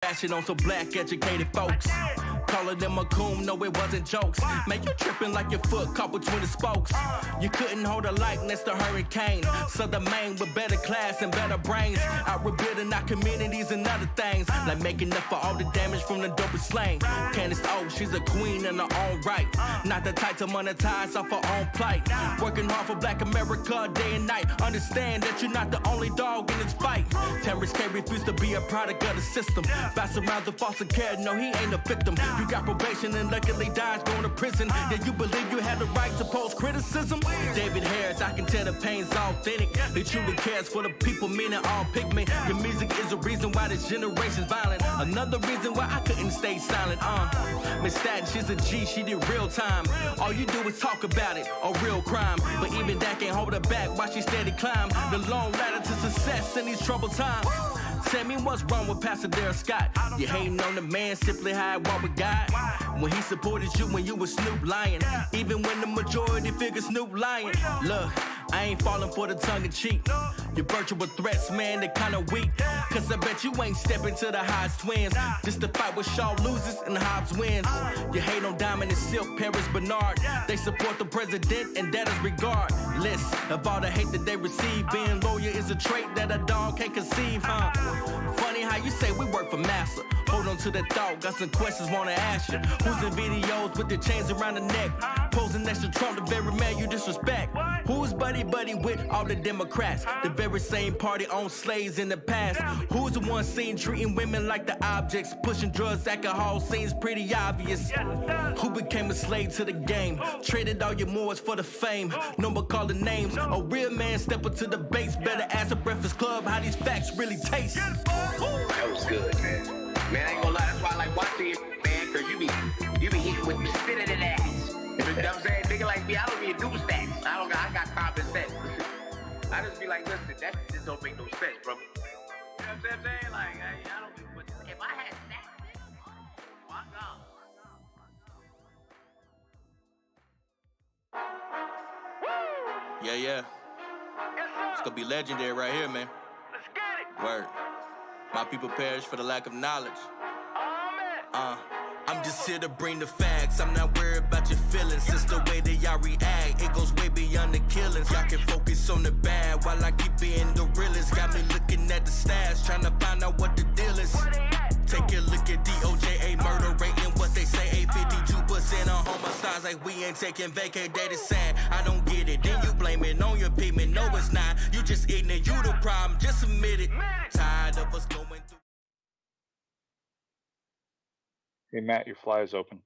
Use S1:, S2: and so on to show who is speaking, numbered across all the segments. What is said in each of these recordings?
S1: Bashing on some black educated folks. Calling them a coon, no it wasn't jokes. Man, you tripping like your foot caught between the spokes. You couldn't hold a likeness to hurricane. Southern Maine with better class and better brains. Out rebuilding our communities and other things. Like making up for all the damage from the dope and slang. Candace O, she's a queen in her own right. Not the type to monetize off her own plight. Working hard for black America day and night. Understand that you're not the only dog in this fight. Terrence K refused to be a product of the system. Bounce around the foster care, no he ain't a victim. You got probation and luckily dies going to prison. Yeah, you believe you had the right to post criticism? David Harris, I can tell the pain's authentic. He truly cares for the people, meaning all pigment. Your music is the reason why this generation's violent. Another reason why I couldn't stay silent. Miss Staten, she's a G, she did real time. All you do is talk about it, a real crime. But even that can't hold her back while she steady climb the long ladder to success in these troubled times. Tell me what's wrong with Pastor Darrell Scott? You hating on the man, simply how I walk with God. When he supported you when you was Snoop lying. Even when the majority figure Snoop lying. Look, I ain't falling for the tongue in cheek. Your virtual threats, man, they kinda weak. Cause I bet you ain't stepping to the Hodge twins. Just to fight with Shaw loses and Hobbs wins. You hate on Diamond and Silk, Paris Bernard. They support the president and that is regardless of all the hate that they receive. Being loyal is a trait that a dog can't conceive, huh? Funny how you say we work for massa. Hold on to that thought, got some questions wanna ask you. Who's in videos with the chains around the neck? Posing next to Trump, the very man you disrespect. Who's buddy with all the Democrats? The very same party owned slaves in the past. Who's the one seen treating women like the objects? Pushing drugs, alcohol seems pretty obvious. Who became a slave to the game? Traded all your morals for the fame. No more calling names. A real man step into the base. Better ask a Breakfast Club how these facts really taste.
S2: That was good, man. Man, I ain't gonna lie, that's why I like watching it, man, cause you be hitting with the spit in the ass. You know what I'm saying? Nigga like me, I don't need to do stats. I got common sense. I just be like, listen, that just don't make no sense, bro. You know what I'm saying? Like, I don't even, if I had stats, my God.
S1: Yeah. It's gonna be legendary right here, man.
S3: Let's get it.
S1: Word. My people perish for the lack of knowledge. I'm just here to bring the facts. I'm not worried about your feelings. It's the way that y'all react. It goes way beyond the killings. Y'all can focus on the bad while I keep being the realest. Got me looking at the stats, trying to find out what the deal is. Take a look at DOJ, murder rate and what they say. 52% on homicides, like we ain't taking vacay. That is sad. I don't get it. Then you blame it on your payment. No, it's not. You just ignorant. You the problem. Just admit it. Tired of us going through.
S4: Hey, Matt, your fly is open.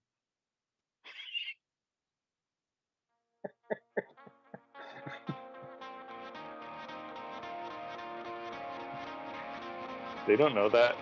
S4: They don't know that.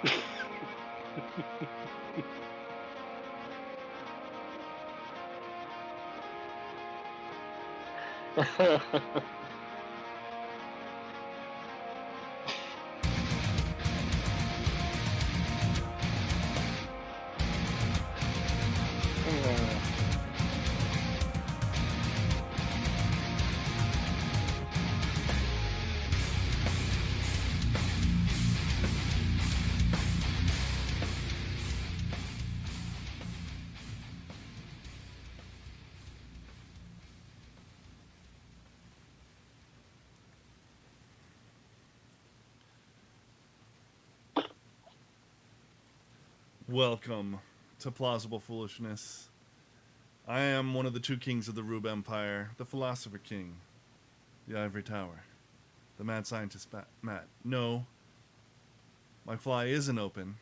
S5: Welcome to Plausible Foolishness. I am one of the two kings of the Rube Empire, the Philosopher King, the Ivory Tower, the Mad Scientist Matt. No, my fly isn't open.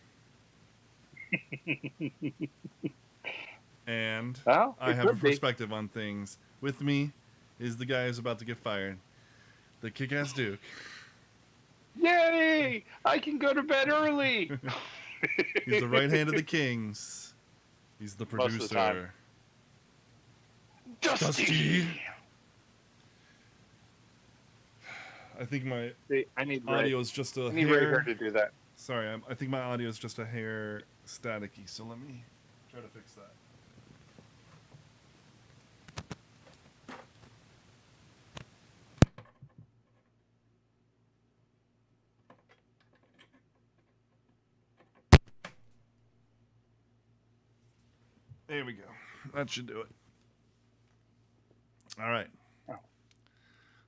S5: And
S4: well,
S5: I have a perspective on things. With me is the guy who's about to get fired, the Kick-Ass Duke.
S4: Yay! I can go to bed early!
S5: He's the right hand of the kings. He's the producer.
S4: Most of the time. Dusty!
S5: I think my
S4: I need
S5: audio is just a
S4: I need
S5: hair.
S4: Ray to do that.
S5: Sorry, I think my audio is just a hair staticky, so let me try to fix that. There we go. That should do it. All right.
S4: Oh.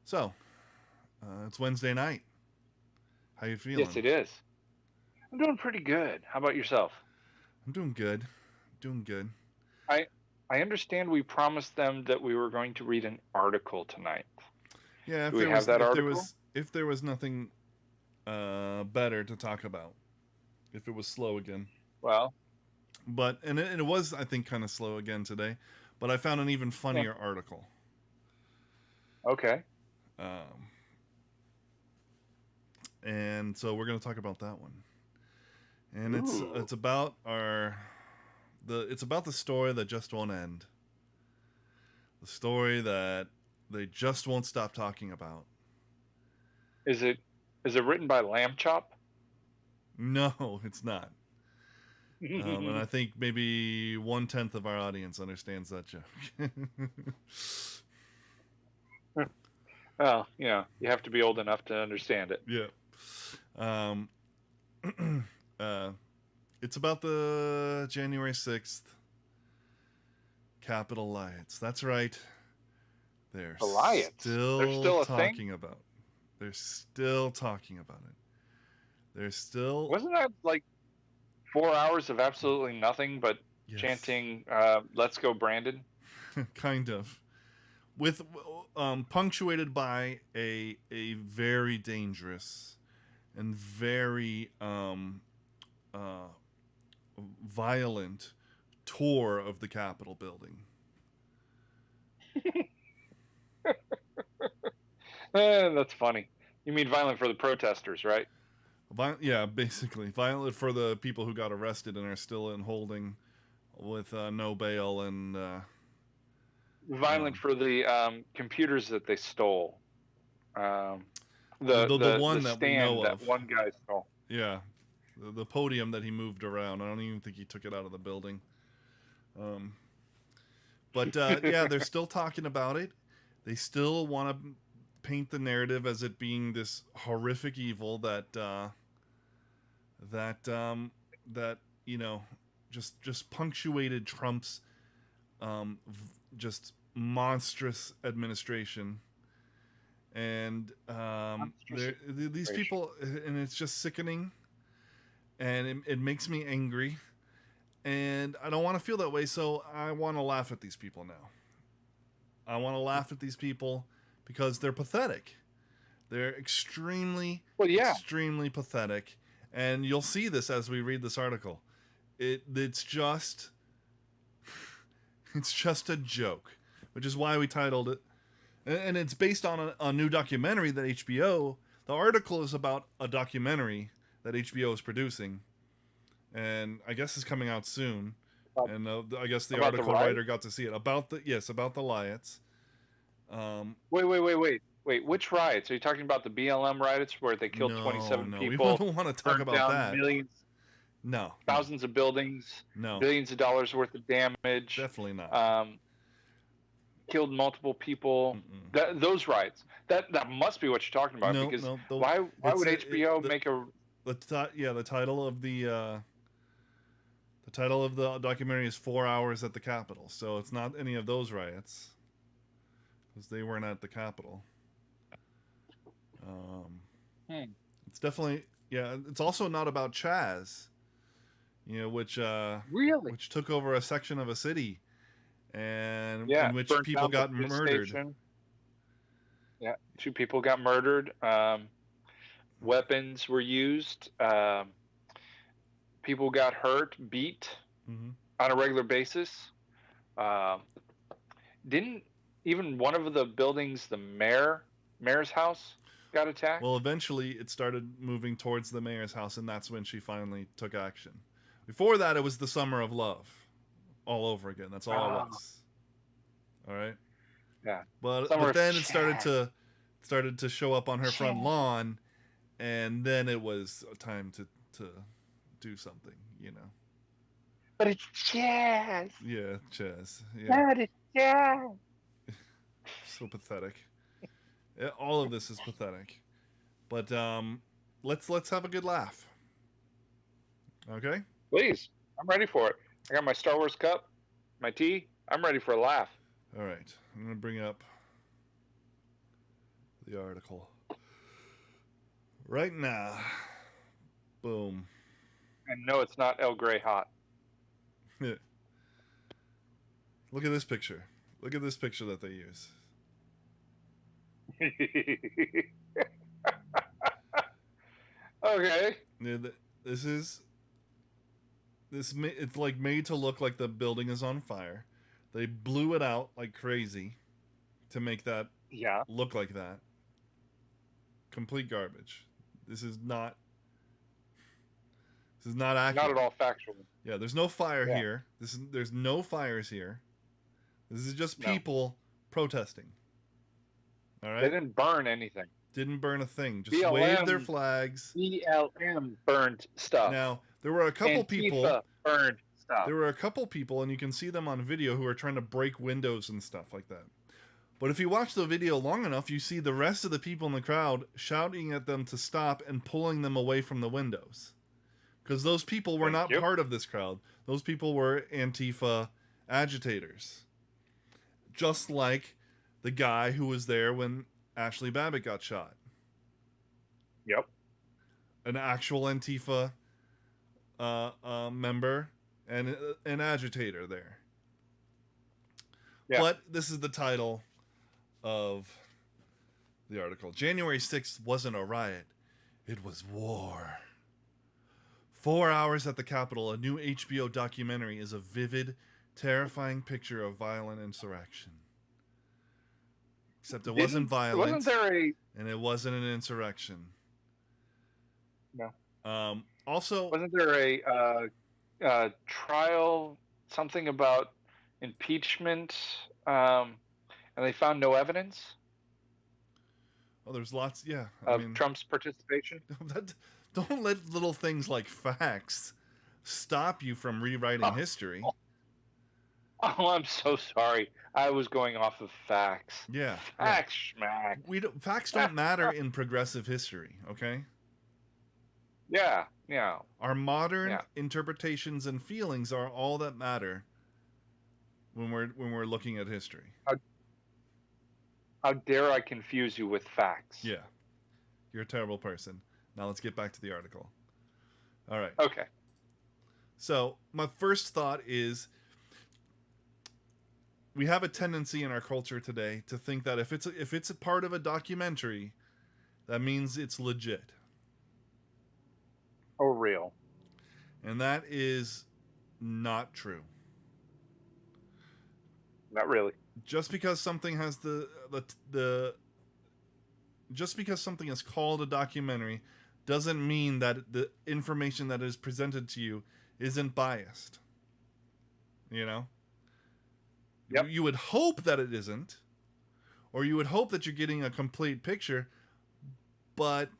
S5: So, it's Wednesday night. How you feeling?
S4: Yes, it is. I'm doing pretty good. How about yourself?
S5: I'm doing good. Doing good.
S4: I understand we promised them that we were going to read an article tonight.
S5: Yeah,
S4: Do we have that article?
S5: If there was nothing better to talk about, if it was slow again.
S4: Well,
S5: But and it was, I think, kind of slow again today. But I found an even funnier article.
S4: okay.
S5: And so we're going to talk about that one. And
S4: Ooh.
S5: it's about it's about the story that just won't end. The story that they just won't stop talking about.
S4: Is it written by Lamb Chop?
S5: No, it's not. And I think maybe 1/10 of our audience understands that joke.
S4: Well, you have to be old enough to understand it.
S5: Yeah. It's about the January 6th Capitol riots. That's right. They're
S4: The riots?
S5: still,
S4: They're still a
S5: talking
S4: thing?
S5: about. They're still talking about it. They're still
S4: Wasn't that like 4 hours of absolutely nothing but
S5: Yes.
S4: chanting "Let's go, Brandon"?
S5: kind of, with punctuated by a very dangerous and very violent tour of the Capitol building.
S4: That's funny. You mean violent for the protesters, right?
S5: Yeah, basically violent for the people who got arrested and are still in holding with no bail and
S4: Violent for the computers that they stole.
S5: the one
S4: the
S5: that we
S4: stand
S5: know
S4: that
S5: of.
S4: one guy stole.
S5: Yeah, the podium that he moved around. I don't even think he took it out of the building. But yeah, they're still talking about it. They still want to paint the narrative as it being this horrific evil that just punctuated Trump's just monstrous administration. And these people, and it's just sickening, and it makes me angry, and I don't want to feel that way, so I want to laugh at these people now. I want to laugh at these people because they're pathetic. They're extremely pathetic, and you'll see this as we read this article. It's just a joke, which is why we titled it. And it's based on a new documentary that HBO. The article is about a documentary that HBO is producing, and I guess is coming out soon. And I guess the article writer got to see it about the riots.
S4: Wait. Which riots? Are you talking about the BLM riots where they killed 27 people?
S5: We don't want to talk about that.
S4: Millions, thousands of buildings, billions of dollars worth of damage.
S5: Definitely not.
S4: Killed multiple people. Those riots. That must be what you're talking about. Why would HBO make a
S5: the title of the documentary is 4 hours at the Capitol, so it's not any of those riots because they weren't at the Capitol. It's definitely it's also not about Chaz, which took over a section of a city, and in which people got murdered.
S4: Station. Yeah, 2 people got murdered. Weapons were used. People got hurt, beat on a regular basis. Didn't even one of the buildings, the mayor's house, got attacked?
S5: Well, eventually it started moving towards the mayor's house, and that's when she finally took action. Before that, it was the Summer of Love all over again. That's all it was. All right?
S4: Yeah.
S5: But then it started to show up on her front lawn, and then it was time to do something,
S4: But it's Chaz.
S5: Yeah, Chaz. Yeah.
S4: But it's Chaz.
S5: So pathetic. All of this is pathetic. But let's have a good laugh. Okay?
S4: Please. I'm ready for it. I got my Star Wars cup. My tea? I'm ready for a laugh.
S5: All right. I'm going to bring up the article right now. Boom.
S4: And no, it's not El Grey hot.
S5: Look at this picture. Look at this picture that they use.
S4: Okay.
S5: Yeah, it's like made to look like the building is on fire. They blew it out like crazy to make that look like that. Complete garbage. This is not accurate.
S4: Not at all factual.
S5: Yeah, there's no fire here. There's no fires here. This is just people protesting. All right?
S4: They didn't burn anything.
S5: Didn't burn a thing. Just
S4: BLM,
S5: waved their flags.
S4: BLM burned stuff.
S5: Now, there were a couple people
S4: burned stuff.
S5: There were a couple people, and you can see them on video, who are trying to break windows and stuff like that. But if you watch the video long enough, you see the rest of the people in the crowd shouting at them to stop and pulling them away from the windows. Because those people were not part of this crowd. Those people were Antifa agitators. Just like the guy who was there when Ashley Babbitt got shot.
S4: Yep.
S5: An actual Antifa member and an agitator there. Yeah. But this is the title of the article. January 6th wasn't a riot. It was war. 4 hours at the Capitol, a new HBO documentary is a vivid, terrifying picture of violent insurrection. Except it wasn't violent.
S4: Wasn't there
S5: and it wasn't an insurrection.
S4: No.
S5: Also,
S4: wasn't there a trial, something about impeachment, and they found no evidence?
S5: Oh, there's lots,
S4: of Trump's participation?
S5: Don't let little things like facts stop you from rewriting history.
S4: Oh, I'm so sorry. I was going off of facts.
S5: Yeah.
S4: Facts, schmack.
S5: Facts don't matter in progressive history, okay?
S4: Yeah.
S5: Our modern interpretations and feelings are all that matter when we're looking at history.
S4: How dare I confuse you with facts?
S5: Yeah. You're a terrible person. Now let's get back to the article. All right.
S4: Okay.
S5: So, my first thought is we have a tendency in our culture today to think that if it's a part of a documentary, that means it's legit.
S4: Or real.
S5: And that is not true.
S4: Not really.
S5: Just because something has just because something is called a documentary doesn't mean that the information that is presented to you isn't biased. You know?
S4: Yep.
S5: You would hope that it isn't, or you would hope that you're getting a complete picture, but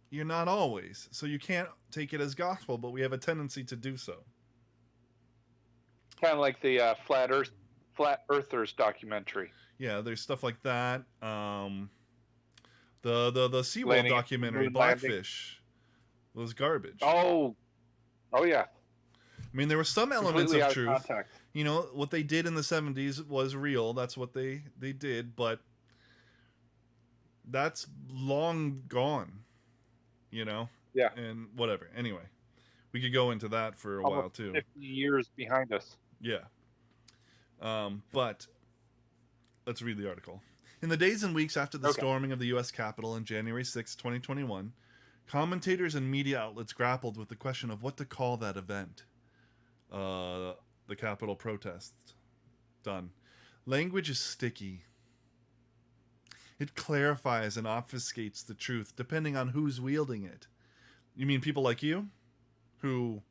S5: you're not always. So you can't take it as gospel, but we have a tendency to do so.
S4: Kind of like the Flat Earthers documentary.
S5: Yeah, there's stuff like that. The SeaWorld documentary, Blackfish, was garbage.
S4: Oh yeah.
S5: I mean, there were some elements of truth. Context. You know, what they did in the 70s was real. That's what they did, but that's long gone, you know?
S4: Yeah.
S5: And whatever. Anyway, we could go into that for a while, too.
S4: 50 years behind us.
S5: Yeah. But let's read the article. In the days and weeks after the storming of the U.S. Capitol on January 6, 2021, commentators and media outlets grappled with the question of what to call that event. The Capitol protests. Done. Language is sticky. It clarifies and obfuscates the truth depending on who's wielding it. You mean people like you? Who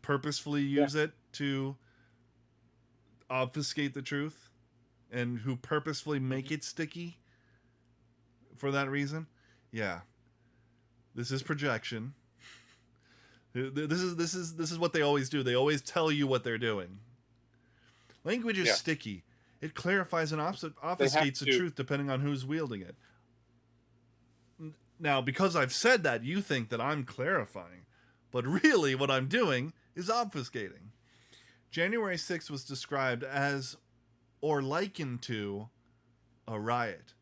S5: purposefully use it to obfuscate the truth? And who purposefully make it sticky for that reason? Yeah. This is projection. This is what they always do. They always tell you what they're doing. Language is sticky. It clarifies and obfuscates the truth depending on who's wielding it. Now, because I've said that, you think that I'm clarifying. But really, what I'm doing is obfuscating. January 6th was described as, or likened to, a riot,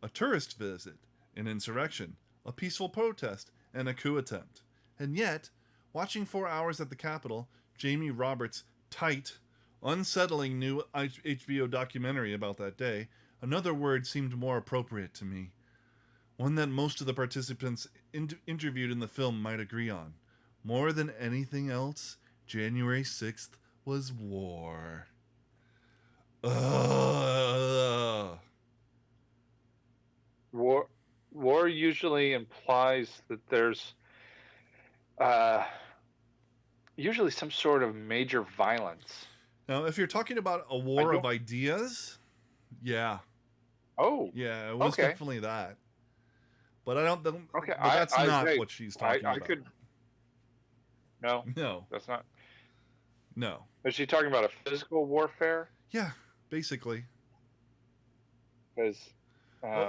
S5: a tourist visit, an insurrection, a peaceful protest, and a coup attempt. And yet, watching 4 Hours at the Capitol, Jamie Roberts' tight, unsettling new HBO documentary about that day, another word seemed more appropriate to me. One that most of the participants interviewed in the film might agree on. More than anything else, January 6th was war. Ugh.
S4: War usually implies that there's usually some sort of major violence.
S5: Now, if you're talking about a war of ideas, yeah.
S4: Oh.
S5: Yeah, it was definitely that. But I don't.
S4: Okay,
S5: but that's not what she's talking about.
S4: No, that's not.
S5: No.
S4: Is she talking about a physical warfare?
S5: Yeah, basically.
S4: Because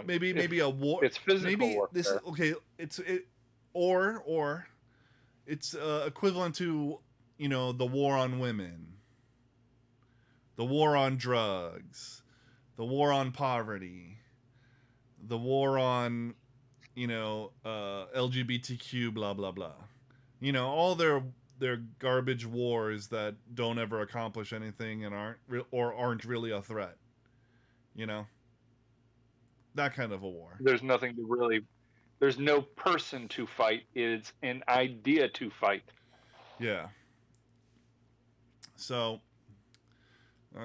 S5: maybe a war.
S4: It's physical warfare.
S5: This or it's equivalent to the war on women, the war on drugs, the war on poverty, the war on LGBTQ blah blah blah. All their garbage wars that don't ever accomplish anything and aren't really a threat. That kind of a war.
S4: There's nothing to really. There's no person to fight. It's an idea to fight.
S5: Yeah. So.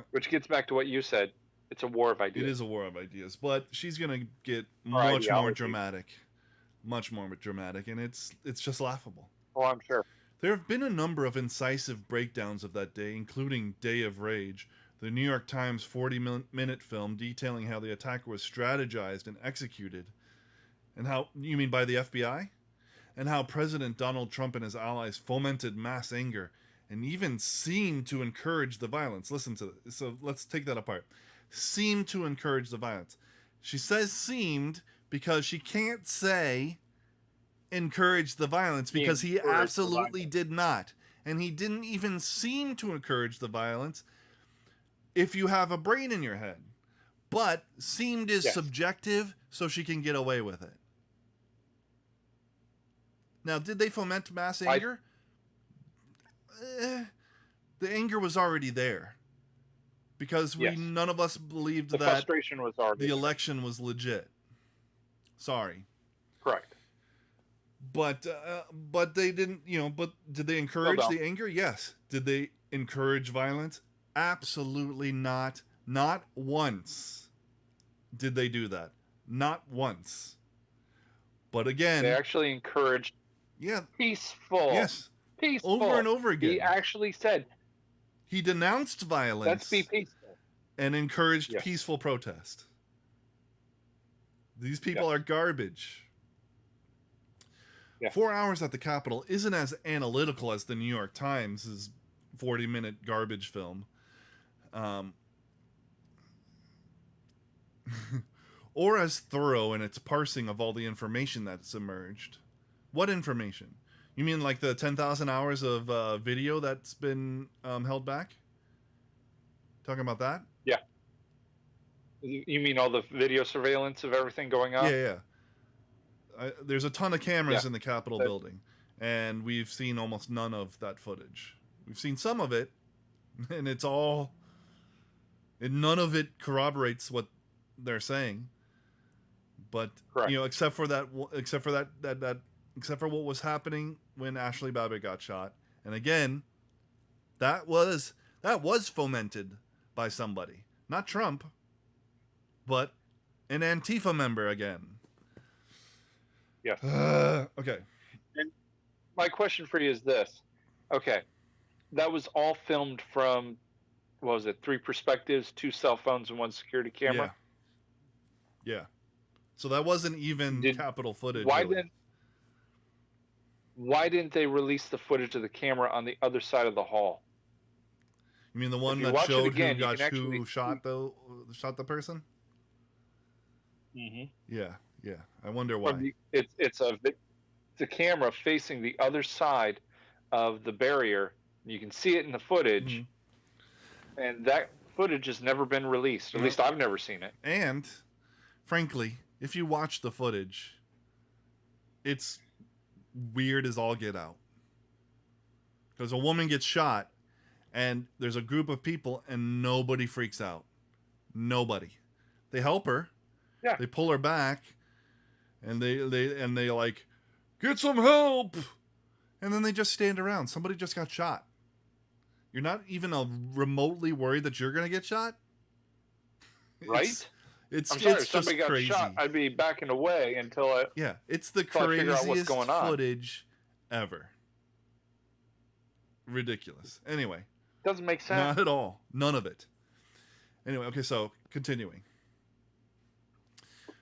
S4: Which gets back to what you said. It's a war of ideas.
S5: It is a war of ideas, but she's gonna get much more dramatic, and it's just laughable.
S4: Oh, I'm sure.
S5: There have been a number of incisive breakdowns of that day, including Day of Rage, the New York Times 40-minute film detailing how the attack was strategized and executed. And how, you mean by the FBI? And how President Donald Trump and his allies fomented mass anger and even seemed to encourage the violence. Listen to this. So let's take that apart. Seemed to encourage the violence. She says seemed because she can't say encourage the violence because he absolutely did not. And he didn't even seem to encourage the violence if you have a brain in your head. But seemed is subjective, so she can get away with it. Now, did they foment mass anger? The anger was already there. Because none of us believed that
S4: frustration was already
S5: the election was legit. Sorry.
S4: Correct.
S5: But they didn't, but did they encourage the anger? Yes. Did they encourage violence? Absolutely not. Not once did they do that. Not once. But again,
S4: they actually encouraged peaceful.
S5: Yes.
S4: Peaceful.
S5: Over and over again.
S4: He actually said
S5: he denounced violence.
S4: Let's be peaceful.
S5: And encouraged peaceful protest. These people are garbage. 4 Hours at the Capitol isn't as analytical as the New York Times' 40-minute garbage film. Or as thorough in its parsing of all the information that's emerged. What information? You mean like the 10,000 hours of video that's been held back? Talking about that?
S4: Yeah. You mean all the video surveillance of everything going on?
S5: Yeah. There's a ton of cameras in the Capitol building, and we've seen almost none of that footage. We've seen some of it, and none of it corroborates what they're saying. But except for what was happening when Ashley Babbitt got shot, and again, that was fomented by somebody, not Trump, but an Antifa member again.
S4: Yes.
S5: Okay.
S4: And my question for you is this. Okay. That was all filmed from, what was it, 3 perspectives, 2 cell phones, and 1 security camera?
S5: Yeah. So that wasn't even Capitol footage.
S4: Why didn't they release the footage of the camera on the other side of the hall?
S5: You mean the one that showed who shot the person?
S4: Mm-hmm.
S5: Yeah. I wonder why.
S4: It's a camera facing the other side of the barrier. You can see it in the footage, And that footage has never been released. At least I've never seen it.
S5: And, frankly, if you watch the footage, it's weird as all get out. Because a woman gets shot, and there's a group of people, and nobody freaks out. Nobody. They help her.
S4: Yeah.
S5: They pull her back, and they like, get some help, and then they just stand around. Somebody just got shot. You're not even remotely worried that you're gonna get shot,
S4: right?
S5: I'm
S4: sorry, if
S5: just
S4: somebody got
S5: crazy.
S4: shot, I'd be backing away until I.
S5: Yeah, it's the
S4: I figure out what's
S5: craziest
S4: going on.
S5: footage ever. Ridiculous. Anyway.
S4: Doesn't make sense.
S5: Not at all. None of it. Anyway, okay, so continuing.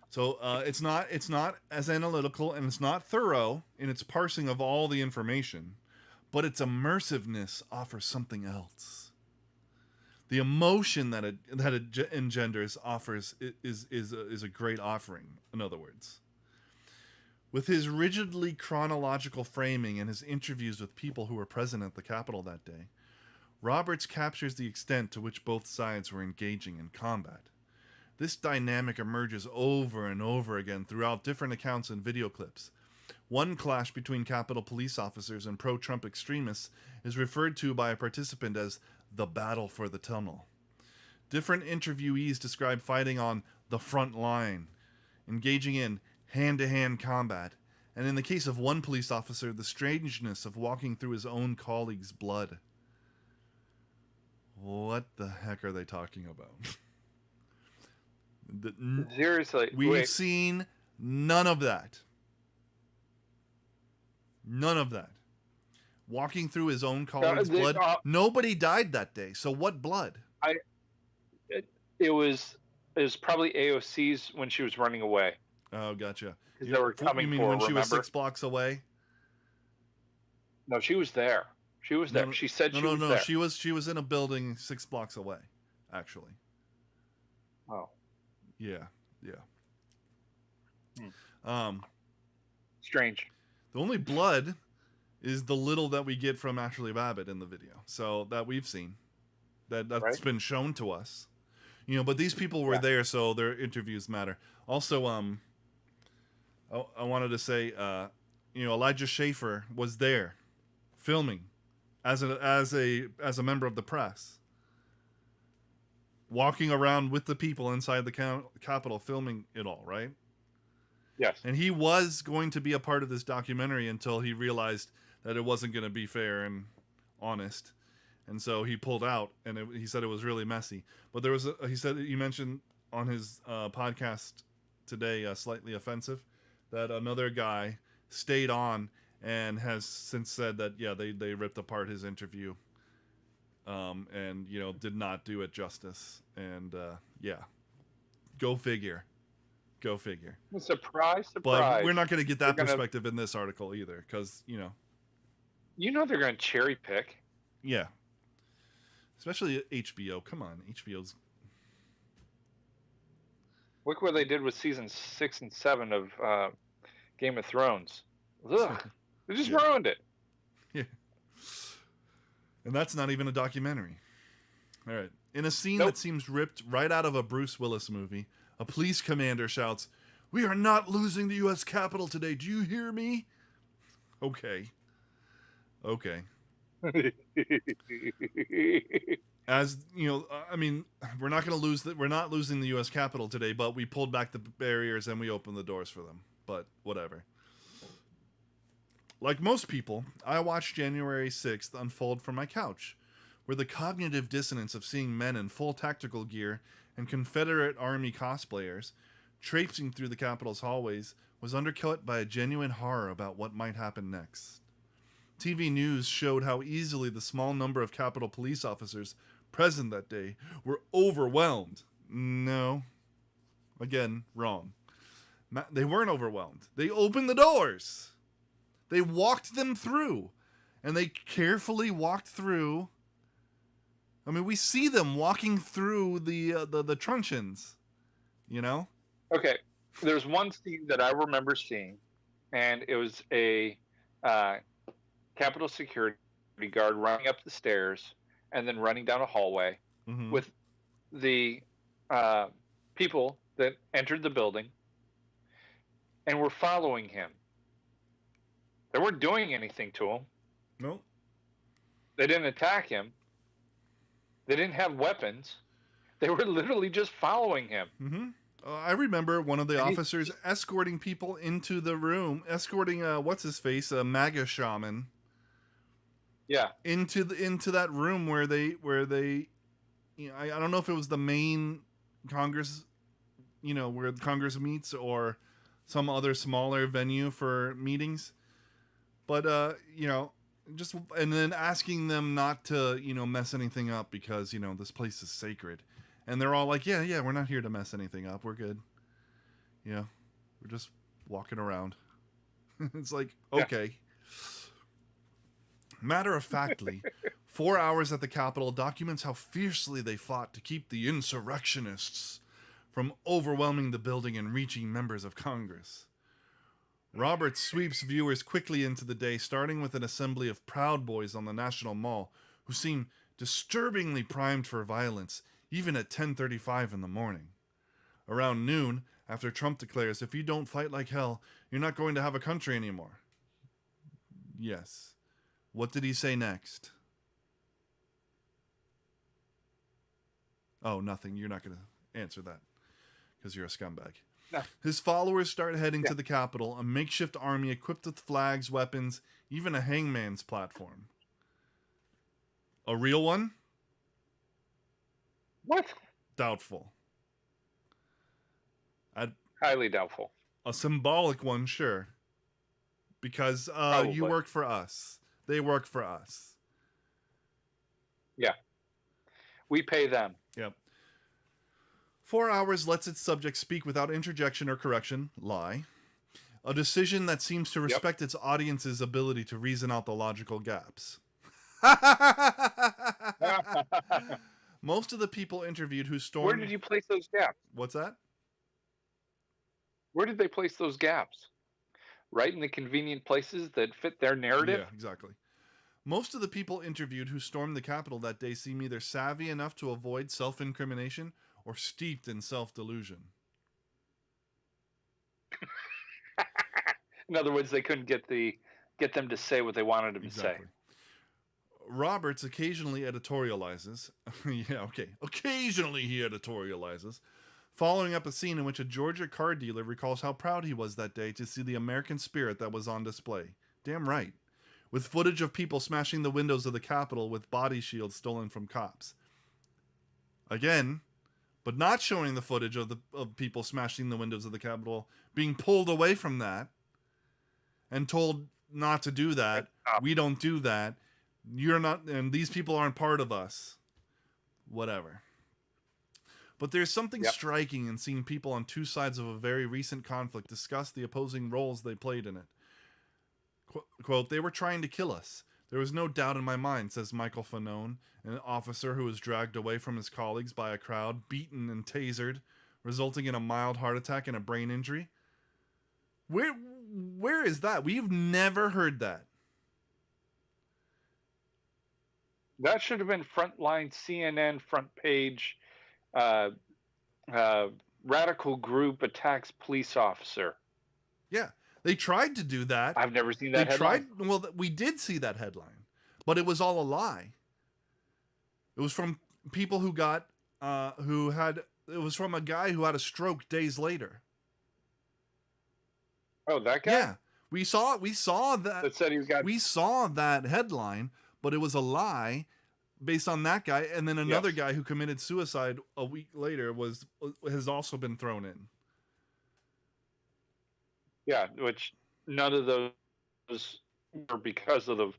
S5: So it's not as analytical and it's not thorough in its parsing of all the information, but its immersiveness offers something else. The emotion that it engenders is a great offering. In other words, with his rigidly chronological framing and his interviews with people who were present at the Capitol that day, Roberts captures the extent to which both sides were engaging in combat. This dynamic emerges over and over again throughout different accounts and video clips. One clash between Capitol police officers and pro-Trump extremists is referred to by a participant as the battle for the tunnel. Different interviewees describe fighting on the front line, engaging in hand-to-hand combat, and in the case of one police officer, the strangeness of walking through his own colleague's blood. What the heck are they talking about?
S4: Seriously,
S5: we've seen none of that. None of that. Walking through his own colleague's blood. Nobody died that day. So what blood?
S4: It was probably AOC's when she was running away.
S5: Oh, gotcha.
S4: Because they were coming
S5: you mean
S4: for
S5: when
S4: her,
S5: she was
S4: remember?
S5: 6 blocks away?
S4: No, she was there. She was there. She said she was there.
S5: No. She was in a building 6 blocks away, actually.
S4: Oh.
S5: Yeah.
S4: Strange.
S5: The only blood is the little that we get from Ashley Babbitt in the video. So that we've seen. That's
S4: right?
S5: been shown to us. You know, but these people were there, so their interviews matter. Also, I wanted to say, Elijah Schaefer was there, filming, as a member of the press, walking around with the people inside the Capitol, filming it all, right?
S4: Yes.
S5: And he was going to be a part of this documentary until he realized that it wasn't going to be fair and honest. And so he pulled out, and he said it was really messy. But there was he mentioned on his podcast today, Slightly Offensive, that another guy stayed on and has since said that, they ripped apart his interview, and, did not do it justice. And, go figure. Go figure.
S4: Surprise.
S5: But we're not going to get that perspective in this article either, because,
S4: they're going to cherry pick.
S5: Yeah. Especially HBO. Come on, HBO's.
S4: Look what they did with season 6 and 7 of Game of Thrones. Ugh. They just ruined it.
S5: Yeah. And that's not even a documentary. All right. In a scene that seems ripped right out of a Bruce Willis movie, a police commander shouts, "We are not losing the U.S. Capitol today. Do you hear me?" Okay. As we're not going to lose we're not losing the U.S. Capitol today, but we pulled back the barriers and we opened the doors for them. But whatever. Like most people, I watched January 6th unfold from my couch, where the cognitive dissonance of seeing men in full tactical gear and Confederate Army cosplayers traipsing through the Capitol's hallways was undercut by a genuine horror about what might happen next. TV news showed how easily the small number of Capitol police officers present that day were overwhelmed. No. Again, wrong. They weren't overwhelmed. They opened the doors. They walked them through. And they carefully walked through. I mean, we see them walking through the truncheons.
S4: Okay. There's one scene that I remember seeing. And it was a Capitol security guard running up the stairs and then running down a hallway.
S5: Mm-hmm.
S4: with the people that entered the building and were following him. They weren't doing anything to him.
S5: Nope.
S4: They didn't attack him. They didn't have weapons. They were literally just following him.
S5: Mm-hmm. I remember one of the
S4: And
S5: officers escorting people into the room, escorting what's his face, a MAGA shaman,
S4: yeah,
S5: into that room where they you know, I don't know if it was the main Congress, you know, where Congress meets or some other smaller venue for meetings, but you know, just and then asking them not to, you know, mess anything up because, you know, this place is sacred. And they're all like, yeah, we're not here to mess anything up. We're good. Yeah, we're just walking around. It's like, okay. Matter of factly, 4 hours at the Capitol documents how fiercely they fought to keep the insurrectionists from overwhelming the building and reaching members of Congress. Roberts sweeps viewers quickly into the day, starting with an assembly of Proud Boys on the National Mall, who seem disturbingly primed for violence, even at 10:35 in the morning. Around noon, after Trump declares, if you don't fight like hell, you're not going to have a country anymore. Yes. What did he say next? Oh, nothing. You're not going to answer that because you're a scumbag.
S4: No.
S5: His followers start heading to the Capitol, a makeshift army equipped with flags, weapons, even a hangman's platform. A real one?
S4: What?
S5: Doubtful.
S4: Highly doubtful.
S5: A symbolic one, sure. Because you work for us. They work for us.
S4: Yeah. We pay them.
S5: Yep. 4 hours lets its subject speak without interjection or correction. Lie. A decision that seems to respect its audience's ability to reason out the logical gaps. Most of the people interviewed who stormed...
S4: Where did you place those gaps?
S5: What's that?
S4: Where did they place those gaps? Right in the convenient places that fit their narrative?
S5: Yeah, exactly. Most of the people interviewed who stormed the Capitol that day seem either savvy enough to avoid self-incrimination or steeped in self-delusion.
S4: In other words, they couldn't get them to say what they wanted them to say.
S5: Roberts occasionally editorializes. Yeah, okay. Occasionally he editorializes, following up a scene in which a Georgia car dealer recalls how proud he was that day to see the American spirit that was on display. Damn right. With footage of people smashing the windows of the Capitol with body shields stolen from cops. Again, but not showing the footage of people smashing the windows of the Capitol, being pulled away from that and told not to do that. We don't do that. You're not, and these people aren't part of us. Whatever. But there's something striking in seeing people on two sides of a very recent conflict discuss the opposing roles they played in it. Quote, they were trying to kill us. There was no doubt in my mind, says Michael Fanone, an officer who was dragged away from his colleagues by a crowd, beaten and tasered, resulting in a mild heart attack and a brain injury. Where is that? We've never heard that.
S4: That should have been frontline CNN front page. Radical group attacks police officer.
S5: Yeah, they tried to do that.
S4: I've never seen that headline.
S5: Well, we did see that headline, but it was all a lie. It was from people who got, it was from a guy who had a stroke days later.
S4: Oh, that guy?
S5: Yeah, we saw that.
S4: That said he got.
S5: We saw that headline, but it was a lie based on that guy, and then another guy who committed suicide a week later has also been thrown in.
S4: Yeah, which none of those were because of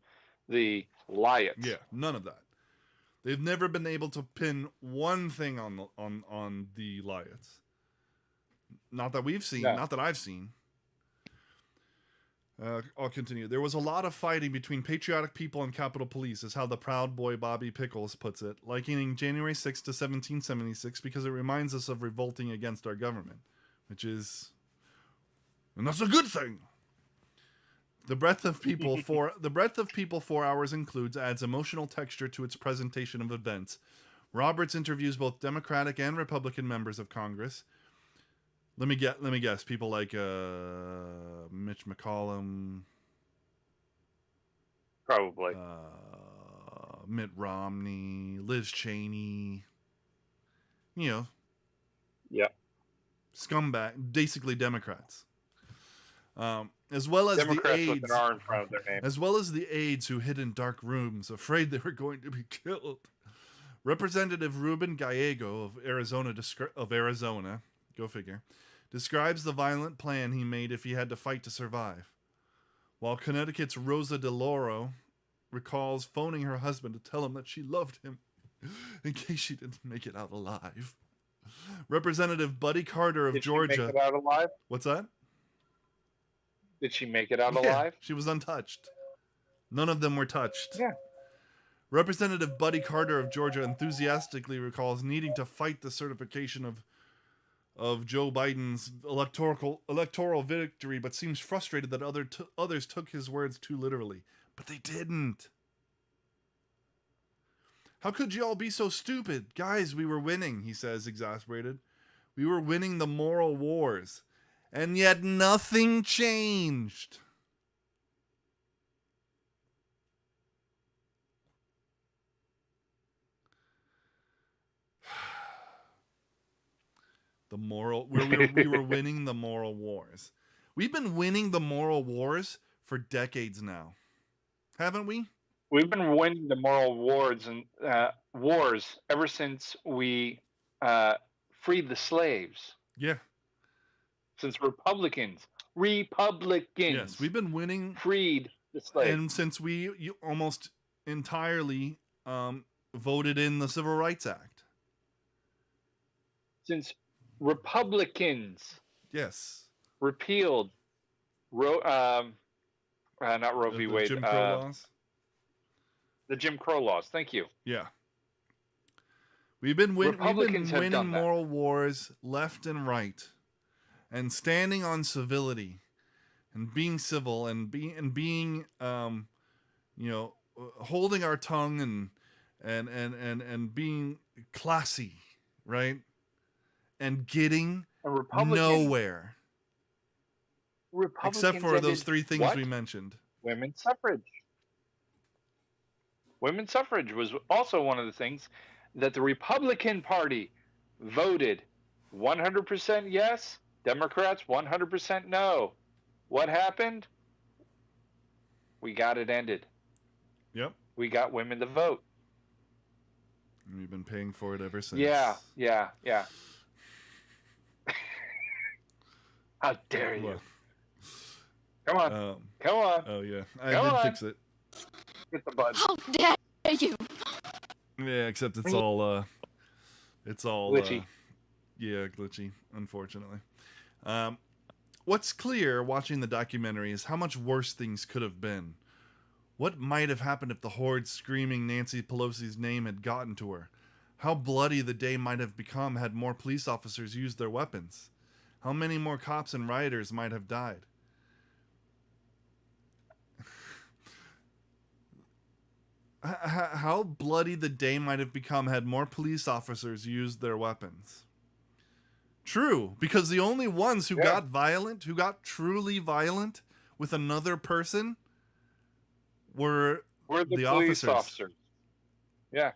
S4: the riots.
S5: Yeah, none of that. They've never been able to pin one thing on the riots. Not that we've seen. No. Not that I've seen. I'll continue. There was a lot of fighting between patriotic people and Capitol Police, is how the Proud Boy Bobby Pickles puts it, likening January 6th to 1776 because it reminds us of revolting against our government, which is, and that's a good thing. The breadth of people 4 hours includes adds emotional texture to its presentation of events, Roberts interviews both Democratic and Republican members of Congress. Let me guess. People like Mitch McCollum,
S4: Probably.
S5: Mitt Romney, Liz Cheney. You know,
S4: Yeah.
S5: scumbag, basically Democrats. As well as
S4: Democrats
S5: the
S4: with
S5: aides,
S4: an R in front of their name.
S5: as well as the aides who hid in dark rooms, afraid they were going to be killed. Representative Ruben Gallego of Arizona, go figure, describes the violent plan he made if he had to fight to survive. While Connecticut's Rosa DeLauro recalls phoning her husband to tell him that she loved him in case she didn't make it out alive. Representative Buddy Carter of
S4: Did
S5: Georgia.
S4: she make it out alive?
S5: What's that?
S4: Did she make it out
S5: Yeah,
S4: alive?
S5: she was untouched. None of them were touched.
S4: Yeah.
S5: Representative Buddy Carter of Georgia enthusiastically recalls needing to fight the certification of Joe Biden's electoral victory, but seems frustrated that others took his words too literally. But they didn't. How could you all be so stupid? Guys, we were winning, he says, exasperated. We were winning the moral wars. And yet nothing changed. We were winning the moral wars. We've been winning the moral wars for decades now, haven't we?
S4: We've been winning the moral wars and wars ever since we freed the slaves.
S5: Yeah.
S4: Since Republicans,
S5: Yes, we've been winning,
S4: freed the slaves,
S5: and since you almost entirely voted in the Civil Rights Act.
S4: Since Republicans,
S5: yes,
S4: repealed not Roe v. Wade,
S5: Jim Crow laws.
S4: The Jim Crow laws. Thank you.
S5: Yeah. We've been
S4: Republicans have done
S5: winning
S4: that.
S5: moral wars left and right, and standing on civility, and being civil, and being holding our tongue and being classy, right, and getting nowhere. Except for those three things we mentioned.
S4: Women's suffrage. Women's suffrage was also one of the things that the Republican Party voted 100% yes, Democrats 100% no. What happened? We got it ended.
S5: Yep.
S4: We got women to vote.
S5: And we've been paying for it ever since.
S4: Yeah. How dare you?
S5: Well,
S4: Come on. Come on.
S5: Oh yeah, I
S4: Come
S5: did
S4: on.
S5: fix it.
S4: Hit the button.
S3: How dare you?
S5: Yeah, except it's all
S4: Glitchy.
S5: Glitchy, unfortunately. What's clear watching the documentary is how much worse things could have been. What might have happened if the horde screaming Nancy Pelosi's name had gotten to her? How bloody the day might have become had more police officers used their weapons? How many more cops and rioters might have died? How bloody the day might have become had more police officers used their weapons. True, because the only ones who got violent, who got truly violent with another person, were
S4: the
S5: officers.
S4: police officers. Yeah.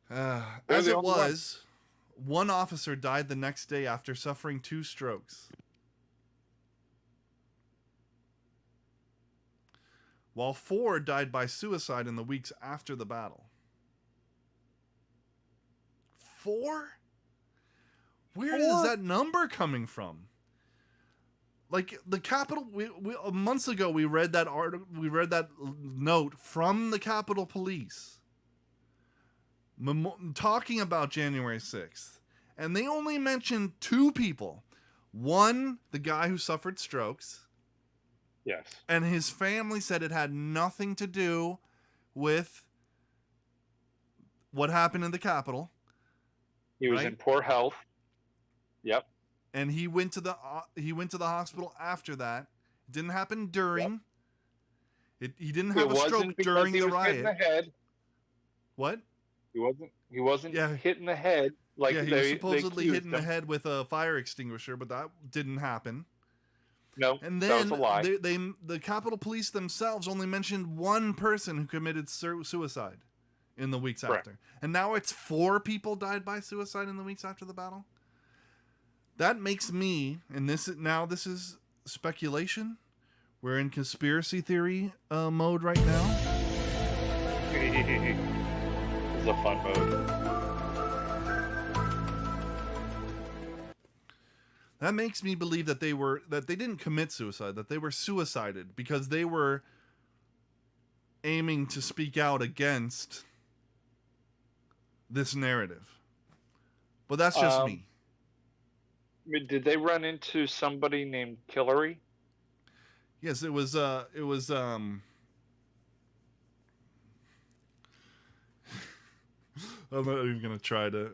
S5: As it was, one officer died the next day after suffering 2 strokes. While 4 died by suicide in the weeks after the battle. 4? Where is that number coming from? Like the Capitol, we months ago we read that article, we read that note from the Capitol Police talking about January 6th, and they only mentioned 2 people. One, the guy who suffered strokes.
S4: Yes.
S5: And his family said it had nothing to do with what happened in the Capitol.
S4: He was in poor health. Yep.
S5: And he went to the hospital after that. It didn't happen during. He didn't
S4: It
S5: have a stroke
S4: wasn't because
S5: during
S4: he
S5: the
S4: was hit in the
S5: riot.
S4: head.
S5: What?
S4: He wasn't
S5: Yeah.
S4: hit in the head like
S5: Yeah, he was
S4: they
S5: supposedly hit
S4: accused
S5: in the
S4: him.
S5: head with a fire extinguisher, but that didn't happen.
S4: No,
S5: And
S4: that was
S5: then
S4: a lie.
S5: the Capitol Police themselves only mentioned one person who committed suicide in the weeks
S4: Correct.
S5: after. And now it's 4 people died by suicide in the weeks after the battle. That makes me, and this is speculation. We're in conspiracy theory mode right now.
S4: This is a fun mode.
S5: That makes me believe that they didn't commit suicide, that they were suicided because they were aiming to speak out against this narrative. But that's just me.
S4: I mean, did they run into somebody named Hillary?
S5: Yes, it was I'm not even gonna try to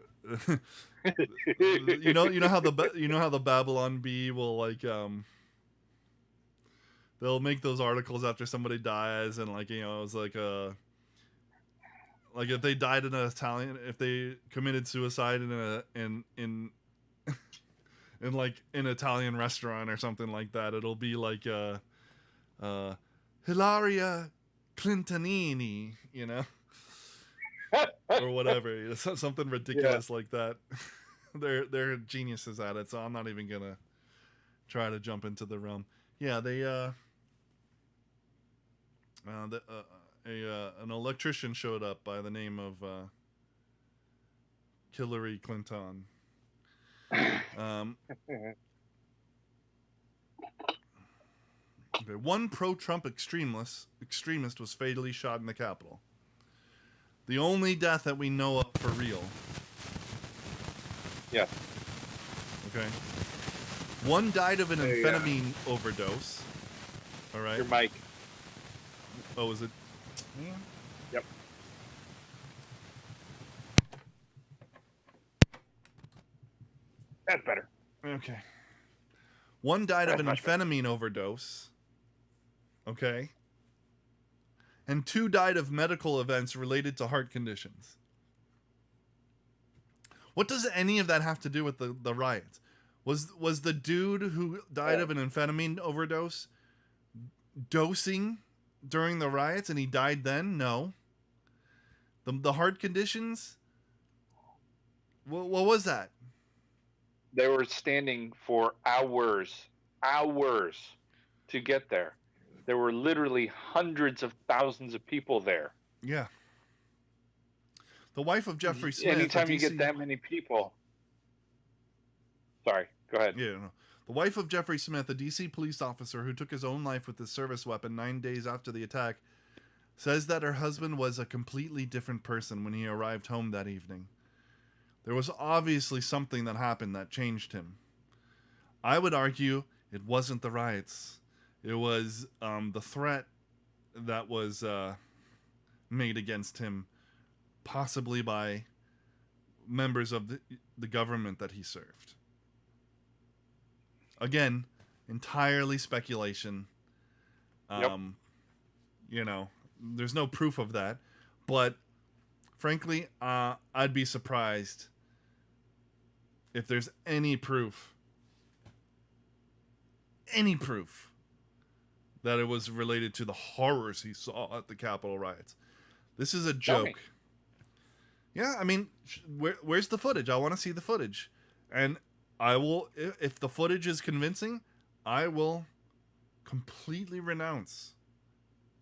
S5: you know how the Babylon Bee will like they'll make those articles after somebody dies, and like, you know, it was like if they died in if they committed suicide in like an Italian restaurant or something like that, it'll be like Hilaria Clintonini, you know, or whatever, something ridiculous like that. They're geniuses at it, so I'm not even gonna try to jump into the realm. Yeah, they an electrician showed up by the name of Hillary Clinton. Okay, one pro-Trump extremist was fatally shot in the Capitol. The only death that we know of for real.
S4: Yeah.
S5: Okay. One died of an amphetamine overdose. All right.
S4: Your mic.
S5: Oh, is it? Yeah.
S4: Yep. That's better.
S5: Okay. One died of an amphetamine overdose. Okay. And 2 died of medical events related to heart conditions. What does any of that have to do with the riots? Was the dude who died of an amphetamine overdose dosing during the riots and he died then? No. The heart conditions? What was that?
S4: They were standing for hours to get there. There were literally hundreds of thousands of people there.
S5: Yeah. The wife of Jeffrey Smith.
S4: Anytime you get that many people. Sorry, go ahead.
S5: Yeah, no. The wife of Jeffrey Smith, a D.C. police officer who took his own life with his service weapon 9 days after the attack, says that her husband was a completely different person when he arrived home that evening. There was obviously something that happened that changed him. I would argue it wasn't the riots. It was the threat that was made against him, possibly by members of the government that he served. Again, entirely speculation.
S4: Yep.
S5: You know, there's no proof of that. But frankly, I'd be surprised if there's any proof that it was related to the horrors he saw at the Capitol riots. This is a joke. Yeah, I mean, where's the footage? I want to see the footage. And I will, if the footage is convincing, I will completely renounce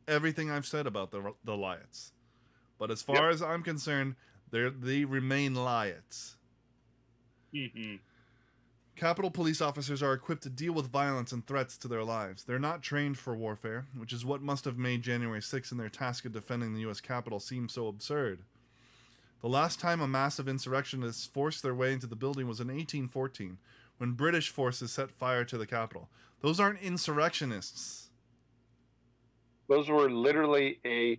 S5: everything I've said about the riots. But as far as I'm concerned, they remain riots.
S4: Mm-hmm.
S5: Capitol Police officers are equipped to deal with violence and threats to their lives. They're not trained for warfare, which is what must have made January 6th and their task of defending the U.S. Capitol seem so absurd. The last time a massive insurrectionists forced their way into the building was in 1814, when British forces set fire to the Capitol. Those aren't insurrectionists.
S4: Those were literally a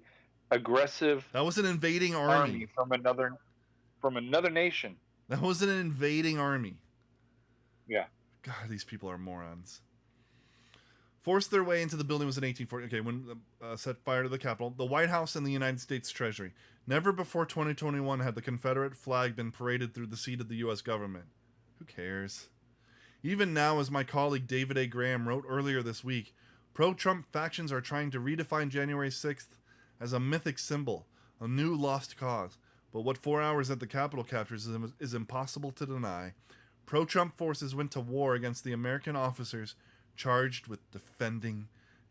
S4: aggressive.
S5: That was an invading army
S4: from another nation.
S5: That was an invading army.
S4: Yeah.
S5: God, these people are morons. forced their way into the building was in 1840. Okay, when set fire to the Capitol, the White House and the United States Treasury. Never before 2021 had the Confederate flag been paraded through the seat of the U.S. government. Who cares? Even now, as my colleague David A. Graham wrote earlier this week, pro-Trump factions are trying to redefine January 6th as a mythic symbol, a new lost cause. But what 4 hours at the Capitol captures is impossible to deny. Pro-Trump forces went to war against the American officers charged with defending